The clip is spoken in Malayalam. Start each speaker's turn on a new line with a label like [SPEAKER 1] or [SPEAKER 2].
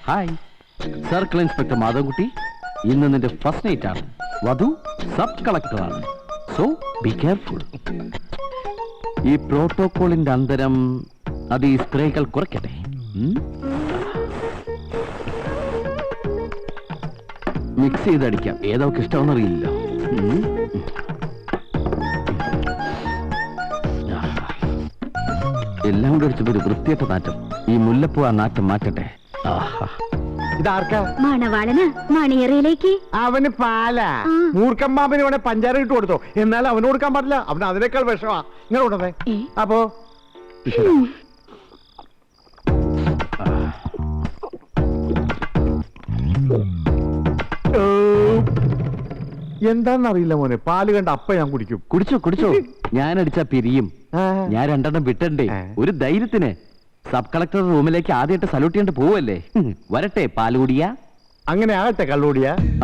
[SPEAKER 1] Hi, circle inspector Madhavankutty. ഇന്ന് നിന്റെ ഫസ്റ്റ് നൈറ്റ് ആണ്. വധു സബ് കളക്ടറാണ്. So be careful. ഈ പ്രോട്ടോകോളിന്റെ അന്തരം അത് ഈ സ്ത്രീകൾ കുറയ്ക്കട്ടെ. മിക്സ് ചെയ്തടിക്കാം. ഏതൊക്കെ ഇഷ്ടമെന്നറിയില്ല. എല്ലാം കൂടെ അടിച്ചപ്പോ ഒരു വൃത്തിയറ്റ നാറ്റം. ഈ മുല്ലപ്പൂ ആ നാറ്റം മാറ്റട്ടെ.
[SPEAKER 2] ഇതാർക്കാ?
[SPEAKER 3] മണവാളന് മണിയറയിലേക്ക്.
[SPEAKER 2] അവന് പാലാ. മൂർക്കമ്പാമ്പിന് വേണേ പഞ്ചാര ഇട്ട് കൊടുത്തോ. എന്നാൽ അവന് കൊടുക്കാൻ പാടില്ല. അവന് അതിനേക്കാൾ വിഷമാ. ഇങ്ങനെ കൊണ്ടേ. അപ്പോ എന്താന്നറിയില്ല മോനെ. പാല് കണ്ട അപ്പ ഞാൻ കുടിക്കും.
[SPEAKER 1] കുടിച്ചോ കുടിച്ചോ. ഞാൻ അടിച്ചാ പിരിയും. ഞാൻ രണ്ടെണ്ണം വിട്ടണ്ടേ. ഒരു ധൈര്യത്തിന്. സബ് കളക്ടർ റൂമിലേക്ക് ആദ്യമായിട്ട് സല്യൂട്ട് ചെയ്യേണ്ട പോവല്ലേ. വരട്ടെ പാലുകുടിയാ.
[SPEAKER 2] അങ്ങനെ ആകട്ടെ കള്ളുകൂടിയാ.
[SPEAKER 1] ആ